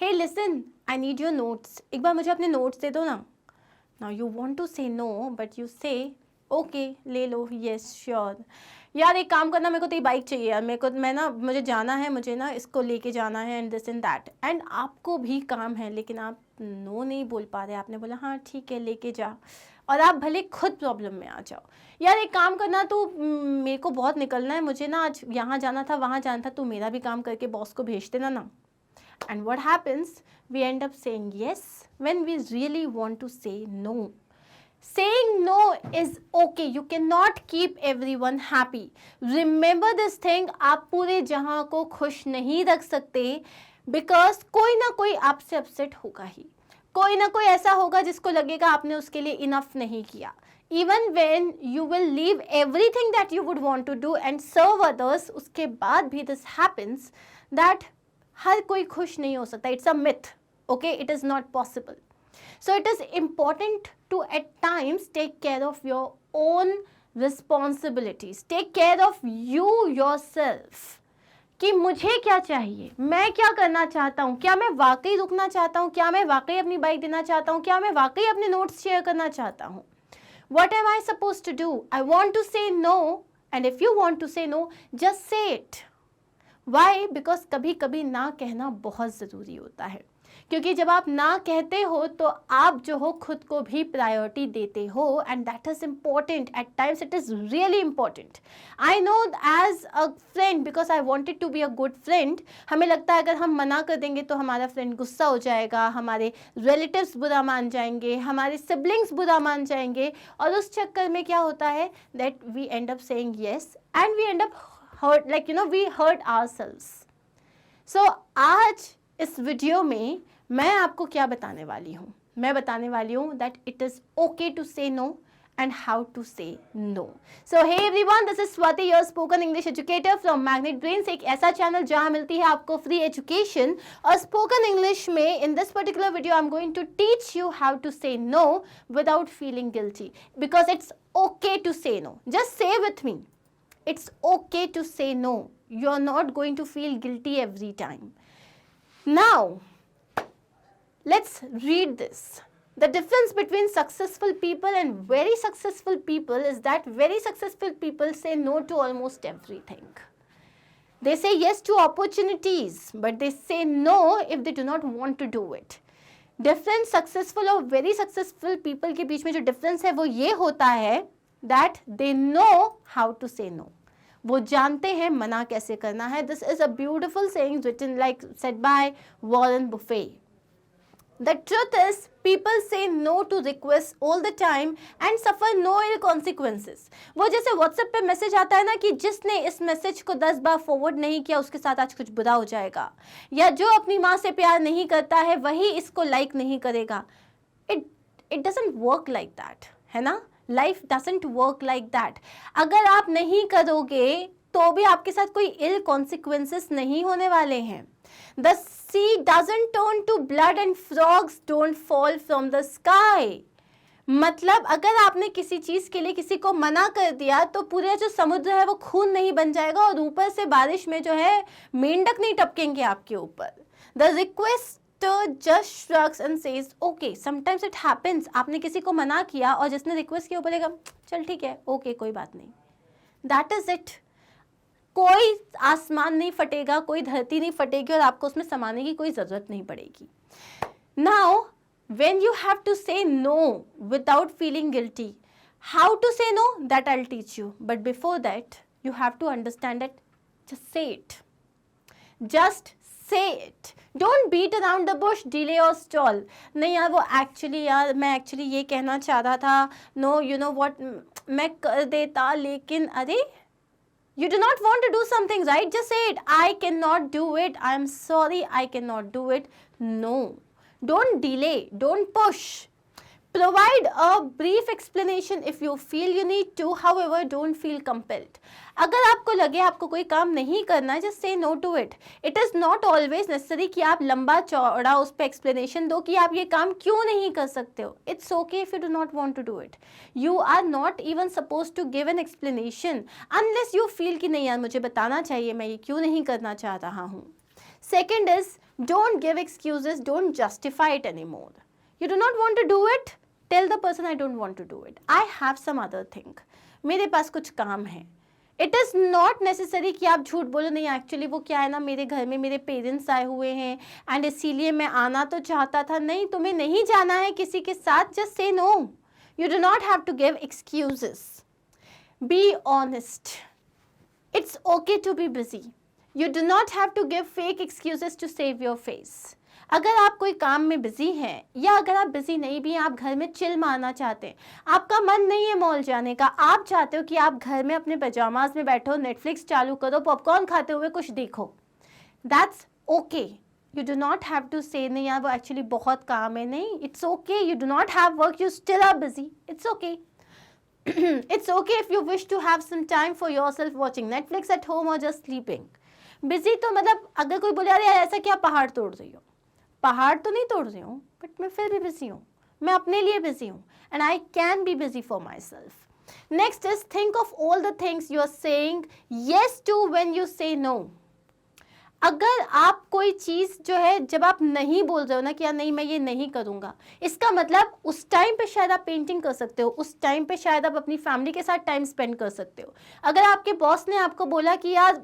Hey listen, I need your notes, एक बार मुझे अपने नोट्स दे दो ना. Now you want to say no but you say okay ले लो, येस श्योर. यार एक काम करना, मेरे को तेरी बाइक चाहिए यार, मुझे जाना है, मुझे ना इसको लेके जाना है and this and that. And आपको भी काम है लेकिन आप नो नहीं बोल पा रहे. आपने बोला हाँ ठीक है लेके जा, और आप भले खुद प्रॉब्लम में आ जाओ. यार एक काम करना, तू मेरे को बहुत निकलना है, मुझे ना आज यहाँ जाना था वहाँ जाना था, तू मेरा भी काम करके बॉस को भेज देना ना. And what happens? We end up saying yes when we really want to say no. Saying no is okay. You cannot keep everyone happy. Remember this thing, आप पूरे जहां को खुश नहीं रख सकते, because कोई ना कोई आपसे अपसेट होगा ही. कोई ना कोई ऐसा होगा जिसको लगेगा आपने उसके लिए इनफ नहीं किया. Even when you will leave everything that you would want to do and serve others, उसके बाद भी this happens that हर कोई खुश नहीं हो सकता. It's a myth, okay, it is not possible. So it is important to at times take care of your own responsibilities, take care of you yourself, कि मुझे क्या चाहिए, मैं क्या करना चाहता हूँ, क्या मैं वाकई रुकना चाहता हूँ, क्या मैं वाकई अपनी बाइक देना चाहता हूँ, क्या मैं वाकई अपने नोट्स शेयर करना चाहता हूँ. What am I suppose to do? I want to say no, and if you want to say no, just say it. Why? Because कभी कभी ना कहना बहुत ज़रूरी होता है, क्योंकि जब आप ना कहते हो तो आप जो हो खुद को भी प्रायोरिटी देते हो, and that is important. At times it is really important. I know as a friend, because I wanted to be a good friend, हमें लगता है अगर हम मना कर देंगे तो हमारा फ्रेंड गुस्सा हो जाएगा, हमारे रिलेटिव्स बुरा मान जाएंगे, हमारे सिबलिंग्स बुरा मान जाएंगे, और उस चक्कर में क्या होता है that we end up saying yes and we end up hurt, like we hurt ourselves. So आज इस वीडियो में मैं आपको क्या बताने वाली हूँ? मैं बताने वाली हूँ that it is okay to say no and how to say no. So hey everyone, this is Swati, your spoken English educator from Magnet Brains, एक ऐसा चैनल जहाँ मिलती है आपको फ्री एजुकेशन और स्पोकन इंग्लिश में. In this particular video I'm going to teach you how to say no without feeling guilty, because it's okay to say no. Just say with me. It's okay to say no. You're not going to feel guilty every time. Now, let's read this. The difference between successful people and very successful people is that very successful people say no to almost everything. They say yes to opportunities, but they say no if they do not want to do it. Difference successful और very successful people के बीच में जो difference है वो ये होता है that they know how to say no. वो जानते हैं मना कैसे करना है. This is a beautiful saying written like said by Warren Buffett. The truth is people say no to requests all the time and suffer no ill consequences. वो जैसे WhatsApp पे मैसेज आता है ना कि जिसने इस मैसेज को 10 बार फॉरवर्ड नहीं किया उसके साथ आज कुछ बुरा हो जाएगा, या जो अपनी माँ से प्यार नहीं करता है वही इसको लाइक नहीं करेगा. It doesn't work like that, है ना. Life doesn't work like that. अगर आप नहीं करोगे तो भी आपके साथ कोई इल कॉन्सिक्वेंसेस नहीं होने वाले हैं. The sea doesn't turn to blood and frogs don't fall from the sky. मतलब अगर आपने किसी चीज के लिए किसी को मना कर दिया तो पूरा जो समुद्र है वो खून नहीं बन जाएगा, और ऊपर से बारिश में जो है मेंढक नहीं टपकेंगे आपके ऊपर. The request just shrugs and says okay. sometimes it happens, आपने किसी को मना किया और जिसने रिक्वेस्ट किया वो बोलेगा चल ठीक है ओके कोई बात नहीं. That is it. कोई आसमान नहीं फटेगा, कोई धरती नहीं फटेगी और आपको उसमें समाने की कोई ज़रूरत नहीं पड़ेगी. Now when you have to say no without feeling guilty, how to say no, that I'll teach you. But before that you have to understand that just say it. Just say it. Don't beat around the bush, delay or stall. नहीं यार वो मैं actually ये कहना चाह रहा था. No, you know what, मैं कर देता लेकिन अरे you do not want to do something, right? Just say it. I cannot do it. I am sorry, I cannot do it. No. Don't delay. Don't push. Provide a brief explanation if you feel you need to. However, don't feel compelled. अगर आपको लगे आपको कोई काम नहीं करना, just say no to it. It is not always necessary कि आप लंबा चौड़ा उस पर explanation दो कि आप ये काम क्यों नहीं कर सकते हो. It's okay if you do not want to do it. You are not even supposed to give an explanation unless you feel कि नहीं यार मुझे बताना चाहिए मैं ये क्यों नहीं करना चाह रहा हूँ. Second is Don't give excuses, don't justify it anymore. You do not want to do it, tell the person I don't want to do it. I have some other thing. मेरे पास कुछ काम है. इट इज़ नॉट नेसेसरी कि आप झूठ बोलो, नहीं actually वो क्या है ना, मेरे घर में मेरे पेरेंट्स आए हुए हैं एंड इसीलिए मैं आना तो चाहता था. नहीं, तुम्हें नहीं जाना है किसी के साथ, just say no. You do not have to give excuses. Be honest. It's okay to be busy. You do not have to give fake excuses to save your face. अगर आप कोई काम में बिजी हैं या अगर आप बिजी नहीं भी हैं, आप घर में चिल मारना चाहते हैं, आपका मन नहीं है मॉल जाने का, आप चाहते हो कि आप घर में अपने पजामाज में बैठो, नेटफ्लिक्स चालू करो, पॉपकॉर्न खाते हुए कुछ देखो, that's okay. You do not have to say नहीं यार वो एक्चुअली बहुत काम है. नहीं, it's okay. You do not have work, you still are busy, it's okay. It's okay if you wish to have some time for yourself watching Netflix at home or just sleeping. Busy तो मतलब अगर कोई बोले अरे ऐसा क्या पहाड़ तोड़ रही हो, पहाड़ तो नहीं तोड़ रही हूँ बट मैं फिर भी बिजी हूँ, मैं अपने लिए बिजी हूँ and I can be busy for myself. Next is think of all the things you are saying yes to when you say no. अगर आप कोई चीज़ जो है जब आप नहीं बोल रहे हो ना कि यार नहीं मैं ये नहीं करूँगा, इसका मतलब उस टाइम पे शायद आप पेंटिंग कर सकते हो, उस टाइम पे शायद आप अपनी फैमिली के साथ टाइम स्पेंड कर सकते हो. अगर आपके बॉस ने आपको बोला कि यार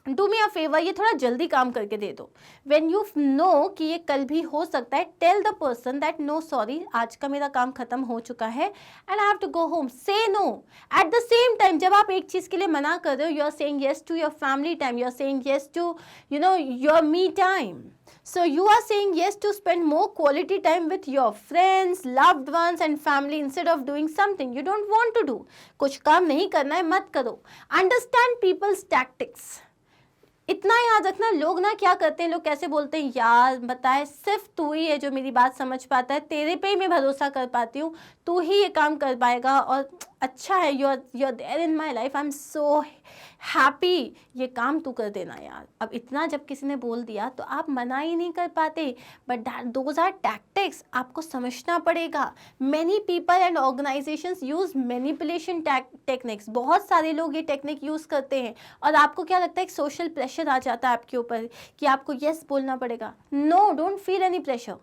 डू मी अ फेवर, ये थोड़ा जल्दी काम करके दे दो, व्हेन यू नो कि ये कल भी हो सकता है, tell the person that no sorry आज का मेरा काम खत्म हो चुका है and I have to go home. Say no. At the same time जब आप एक चीज़ के लिए मना कर रहे हो, you are saying yes to your family time, you are saying yes to you know your me time. So you are saying yes to spend more quality time with your friends, loved ones and family instead of doing something you don't want to do. कुछ काम नहीं करना है मत करो. Understand people's tactics. इतना याद रखना, लोग ना क्या करते हैं, लोग कैसे बोलते हैं यार बताए सिर्फ तू ही है जो मेरी बात समझ पाता है, तेरे पे ही मैं भरोसा कर पाती हूँ, तू ही ये काम कर पाएगा और अच्छा है, you are there in my life, I am so happy, ये काम तू कर देना यार. अब इतना जब किसी ने बोल दिया तो आप मना ही नहीं कर पाते. बट दोज आर टैक्टिक्स, आपको समझना पड़ेगा. Many people and organisations use manipulation techniques. बहुत सारे लोग ये टेक्निक यूज़ करते हैं और आपको क्या लगता है एक सोशल प्रेशर आ जाता है आपके ऊपर कि आपको यस बोलना पड़ेगा. No, don't feel any pressure.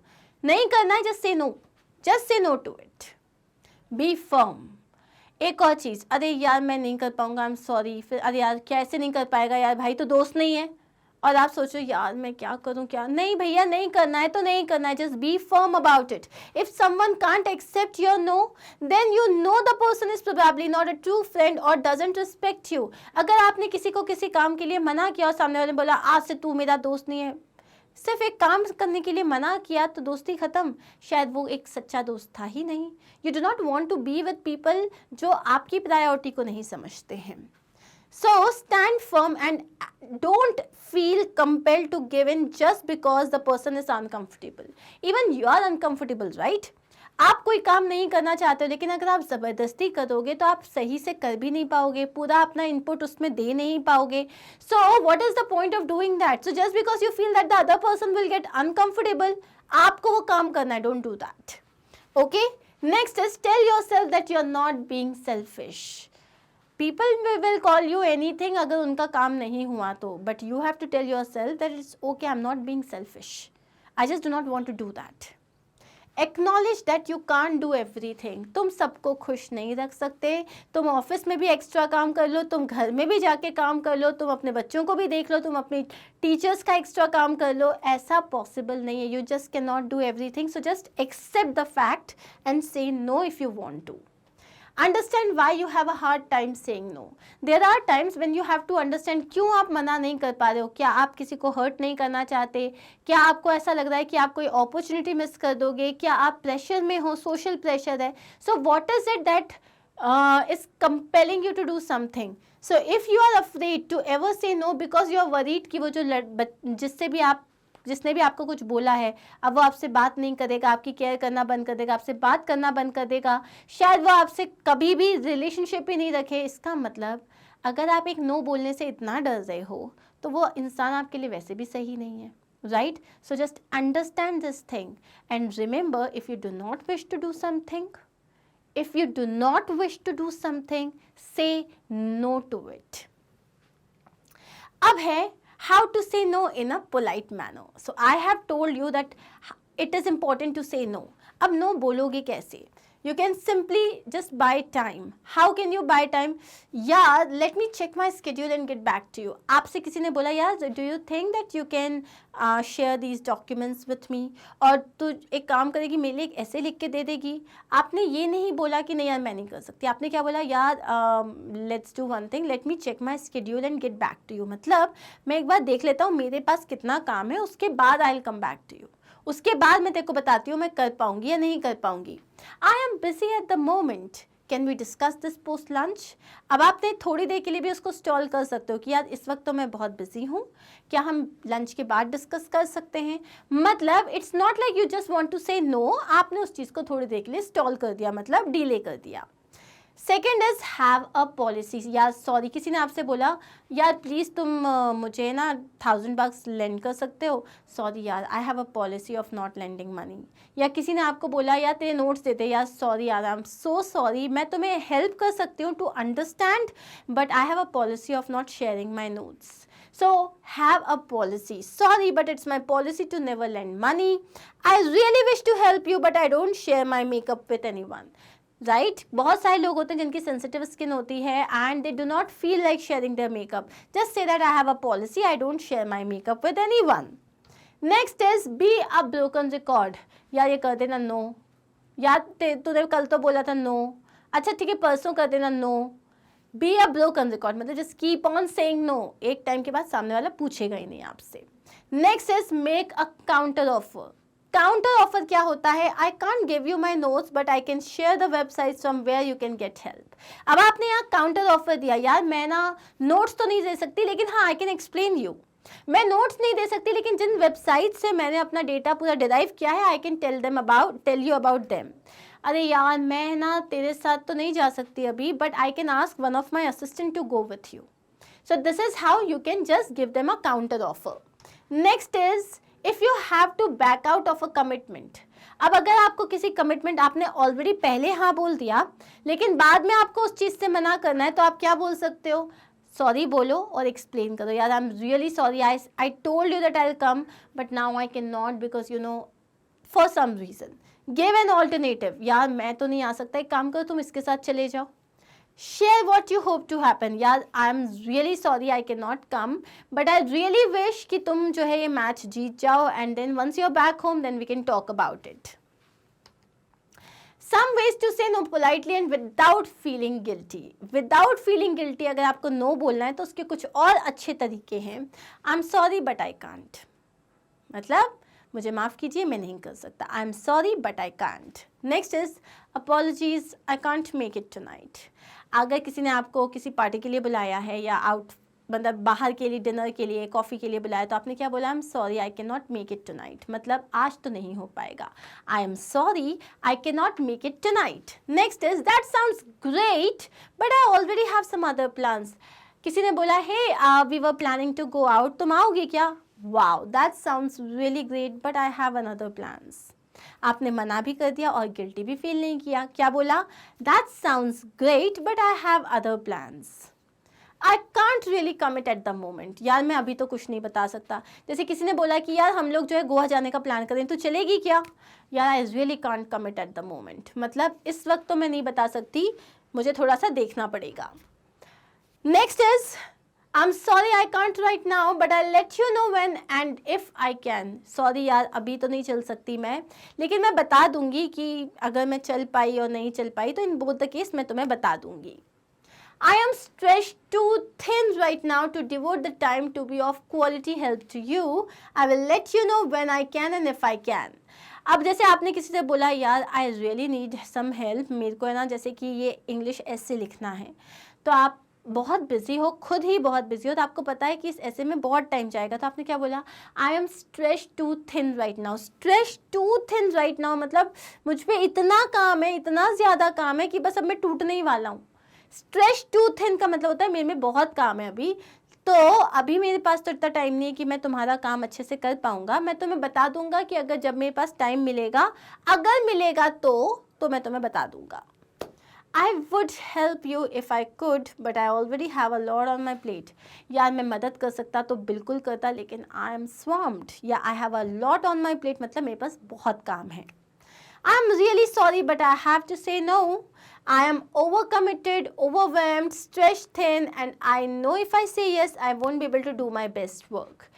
नहीं करना है, just say no to it. Be firm. एक और चीज़, अरे यार मैं नहीं कर पाऊंगा, आई एम सॉरी, फिर अरे यार कैसे नहीं कर पाएगा यार, भाई तो दोस्त नहीं है, और आप सोचो यार मैं क्या करूं क्या. नहीं भैया, नहीं करना है तो नहीं करना है, just be firm about it. If someone can't accept your no then you know the person is probably not a true friend और डजंट रिस्पेक्ट यू. अगर आपने किसी को किसी काम के लिए मना किया और सामने वाले ने बोला आज से तू मेरा दोस्त नहीं है, सिर्फ एक काम करने के लिए मना किया तो दोस्ती खत्म, शायद वो एक सच्चा दोस्त था ही नहीं. You do not want to be with people जो आपकी प्रायोरिटी को नहीं समझते हैं. So stand firm and don't feel compelled to give in just because the person is uncomfortable. Even you are uncomfortable, right? आप कोई काम नहीं करना चाहते हो, लेकिन अगर आप ज़बरदस्ती करोगे तो आप सही से कर भी नहीं पाओगे, पूरा अपना इनपुट उसमें दे नहीं पाओगे. So what is the point of doing that? So just because you feel that the other person will get uncomfortable, आपको वो काम करना है, don't do that. Okay, next is tell yourself that you are not being selfish. People will call you anything अगर उनका काम नहीं हुआ तो, but you have to tell yourself that it's okay, I'm not being selfish. I just do not want to do that. Acknowledge that you can't do everything. तुम सबको खुश नहीं रख सकते. तुम ऑफिस में भी एक्स्ट्रा काम कर लो, तुम घर में भी जाके काम कर लो, तुम अपने बच्चों को भी देख लो, तुम अपनी टीचर्स का एक्स्ट्रा काम कर लो. ऐसा पॉसिबल नहीं है. You just cannot do everything. So just accept the fact and say no if you want to. Understand why you have a hard time saying no. There are times when you have to understand क्यों आप मना नहीं कर पा रहे हो. क्या आप किसी को हर्ट नहीं करना चाहते? क्या आपको ऐसा लग रहा है कि आप कोई अपॉर्चुनिटी मिस कर दोगे? क्या आप प्रेशर में हो, सोशल प्रेशर है? So what is it that is compelling you to do something? So if you are afraid to ever say no because you are worried कि वो जो जिसने भी आपको कुछ बोला है अब वो आपसे बात नहीं करेगा, आपकी केयर करना बंद कर देगा, आपसे बात करना बंद कर देगा, शायद वो आपसे कभी भी रिलेशनशिप ही नहीं रखे. इसका मतलब अगर आप एक नो बोलने से इतना डर रहे हो तो वो इंसान आपके लिए वैसे भी सही नहीं है, right? So just understand this thing and remember, if you do not wish to do something, if you do not wish to do something, say no to it. अब है how to say no in a polite manner. So I have told you that it is important to say no. अब no बोलोगे कैसे? You can simply just buy time. How can you buy time? Yeah, let me check my schedule and get back to you. आपसे किसी ने बोला यार do you think that you can share these documents with me? और तू एक काम करेगी मेरे लिए एक ऐसे लिख के दे देगी. आपने ये नहीं बोला कि नहीं यार मैं नहीं कर सकती. आपने क्या बोला यार let's do one thing, let me check my schedule and get back to you. मतलब मैं एक बार देख लेता हूँ मेरे पास कितना काम है, उसके बाद I'll come back to you. उसके बाद मैं तेरे को बताती हूँ मैं कर पाऊंगी या नहीं कर पाऊंगी. I am busy at the moment, can we discuss this post lunch. अब आपने थोड़ी देर के लिए भी उसको स्टॉल कर सकते हो कि यार इस वक्त तो मैं बहुत बिजी हूँ, क्या हम लंच के बाद डिस्कस कर सकते हैं. मतलब it's not like you just want to say no, आपने उस चीज़ को थोड़ी देर के लिए स्टॉल कर दिया, मतलब डिले कर दिया. Second is have a policy. यार सॉरी किसी ने आपसे बोला यार प्लीज़ तुम मुझे ना $1000 लेंड कर सकते हो. सॉरी यार आई have a policy of not lending money. या किसी ने आपको बोला यार तेरे नोट्स देते, यार सॉरी यार आई एम सो सॉरी, मैं तुम्हें हेल्प कर सकती हूँ to understand but I have a policy of not sharing my notes. So have a policy. Sorry, but it's my policy to never lend money. I really wish to help you, but I don't share my makeup with anyone. Right बहुत सारे लोग होते हैं जिनकी sensitive skin होती है and they do not feel like sharing their makeup. Just say that I have a policy, I don't share my makeup with anyone. Next is B a broken record. यार ये कर देना no. यार तूने कल तो बोला था नो. अच्छा ठीक है परसों कर देना no. Be a broken record मतलब just keep on saying no. एक टाइम के बाद सामने वाला पूछेगा ही नहीं आपसे. Next is make a counter offer. Counter offer क्या होता है? I can't give you my notes but I can share the website from where you can get help. अब आपने यहाँ काउंटर ऑफर दिया, यार मैं ना नोट्स तो नहीं दे सकती लेकिन हाँ आई कैन एक्सप्लेन यू. मैं नोट्स नहीं दे सकती लेकिन जिन वेबसाइट से मैंने अपना डेटा पूरा डिराइव किया है I can tell you about them. अरे यार मैं ना तेरे साथ तो नहीं जा सकती अभी but I can ask one of my assistant to go with you. So this is how you can just give them a counter offer. Next is if you have to back out of a commitment. अब अगर आपको किसी commitment आपने already पहले हाँ बोल दिया लेकिन बाद में आपको उस चीज़ से मना करना है तो आप क्या बोल सकते हो? सॉरी बोलो और एक्सप्लेन करो. यार I am really sorry, I told you that I will come but now I can not because you know for some reason. Give an alternative. यार मैं तो नहीं आ सकता, एक काम करो तुम इसके साथ चले जाओ. Share what you hope to happen. यार I am really sorry I can not come but I really wish कि तुम जो है ये मैच जीत जाओ and then once you are back home then we can talk about it. Some ways to say no politely and without feeling guilty. Without feeling guilty अगर आपको no बोलना है तो उसके कुछ और अच्छे तरीके हैं. आई am sorry but I can't. मतलब मुझे माफ़ कीजिए मैं नहीं कर सकता. आई am sorry but I can't. Next is apologies, I can't make it tonight. अगर किसी ने आपको किसी पार्टी के लिए बुलाया है या आउट मतलब बाहर के लिए डिनर के लिए कॉफ़ी के लिए बुलाया तो आपने क्या बोला? I am sorry I can not make it tonight. मतलब आज तो नहीं हो पाएगा. I am sorry I can not make it tonight. Next is that sounds great but I already have some other plans. किसी ने बोला hey we were planning to go out, तुम आओगे क्या? Wow that sounds really great but I have another plans. आपने मना भी कर दिया और गिल्टी भी फील नहीं किया. क्या बोला? That sounds great but I have other plans. I can't really commit eight the moment. यार मैं अभी तो कुछ नहीं बता सकता. जैसे किसी ने बोला कि यार हम लोग जो है गोवा जाने का प्लान करें तो चलेगी क्या? यार I really can't commit eight the moment. मतलब इस वक्त तो मैं नहीं बता सकती, मुझे थोड़ा सा देखना पड़ेगा. Next is I'm sorry I can't right now but I'll let you know when and if I can. Sorry यार अभी तो नहीं चल सकती मैं लेकिन मैं बता दूंगी कि अगर मैं चल पाई और नहीं चल पाई तो इन बोथ द केस मैं तुम्हें बता दूंगी. I am stretched too thin right now to devote the time to be of quality help to you. I will let you know when I can and if I can. अब जैसे आपने किसी से बोला यार I really need some help, मेरे को है ना जैसे कि ये इंग्लिश ऐसे लिखना है तो आप बहुत बिजी हो, खुद ही बहुत बिजी हो तो आपको पता है कि इस ऐसे में बहुत टाइम जाएगा तो आपने क्या बोला? I am stretch too thin right now. Stretch too thin right now मतलब मुझ पे इतना काम है, इतना ज़्यादा काम है कि बस अब मैं टूटने ही वाला हूँ. स्ट्रेच टू थिन का मतलब होता है मेरे में बहुत काम है अभी, तो अभी मेरे पास तो इतना टाइम नहीं है कि मैं तुम्हारा काम अच्छे से कर पाऊँगा. मैं तुम्हें बता दूँगा कि अगर जब मेरे पास टाइम मिलेगा, अगर मिलेगा तो मैं तुम्हें बता दूँगा. I would help you if I could, but I already have a lot on my plate. यार मैं मदद कर सकता तो बिल्कुल करता, लेकिन I am swamped. या I have a lot on my plate मतलब मेरे पास बहुत काम है. I'm really sorry, but I have to say no. I am overcommitted, overwhelmed, stretched thin, and I know if I say yes, I won't be able to do my best work.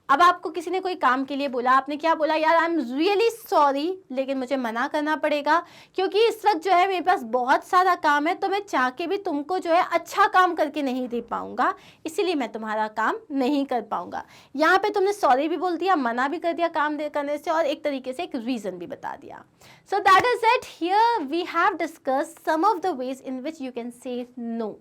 अब आपको किसी ने कोई काम के लिए बोला, आपने क्या बोला, यार आई एम रियली सॉरी, लेकिन मुझे मना करना पड़ेगा क्योंकि इस वक्त जो है मेरे पास बहुत सारा काम है, तो मैं चाह के भी तुमको जो है अच्छा काम करके नहीं दे पाऊंगा, इसीलिए मैं तुम्हारा काम नहीं कर पाऊंगा. यहाँ पे तुमने सॉरी भी बोल दिया, मना भी कर दिया काम करने से, और एक तरीके से एक रीज़न भी बता दिया. So that is it. Here we have discuss some of the ways in which you can say no.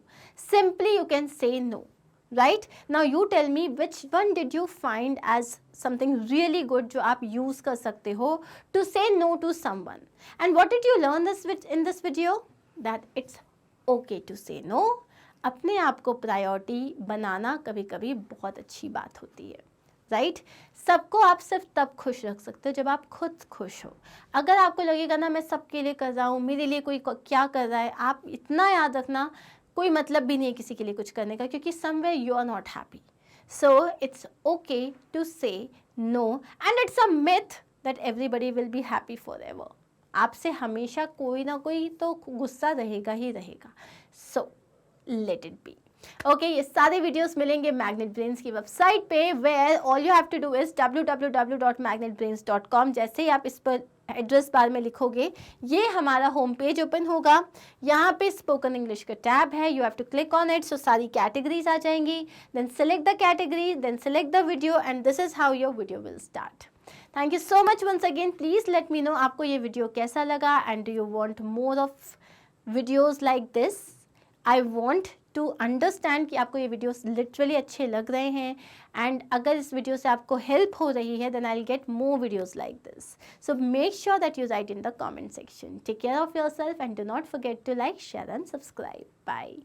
Simply you can say no. Right? Now you tell me which one did you find as something really good जो आप use कर सकते हो to say no to someone. And what did you learn in this video? That it's okay to say no. अपने आप को priority बनाना कभी कभी बहुत अच्छी बात होती है. राइट? सबको आप सिर्फ तब खुश रख सकते हो जब आप खुद खुश हो. अगर आपको लगेगा ना मैं सबके लिए कर रहा हूँ, मेरे लिए कोई क्या कर रहा है, आप इतना याद रखना कोई मतलब भी नहीं है किसी के लिए कुछ करने का, क्योंकि somewhere you are not happy. So it's okay to say no, and it's a myth that everybody will be happy forever. आपसे हमेशा कोई ना कोई तो गुस्सा रहेगा ही रहेगा. So let it be. Okay, ये सारे वीडियोस मिलेंगे मैग्नेट ब्रेन्स की वेबसाइट पे, where all you have to do is www.magnetbrains.com. जैसे ही आप इस पर एड्रेस बार में लिखोगे, ये हमारा होम पेज ओपन होगा. यहाँ पे स्पोकन इंग्लिश का टैब है, you have to click on it. So सारी कैटेगरीज आ जाएंगी. Then select the category, then select the video, and this is how your video will start. Thank you so much once again. Please let me know आपको ये video कैसा लगा, and do you want more of videos like this. I want to understand कि आपको ये videos literally अच्छे लग रहे हैं, एंड अगर इस वीडियो से आपको हेल्प हो रही है, then I will get more videos like this. So make sure that you write in the comment section. Take care of yourself and do not forget to like, share and subscribe. Bye.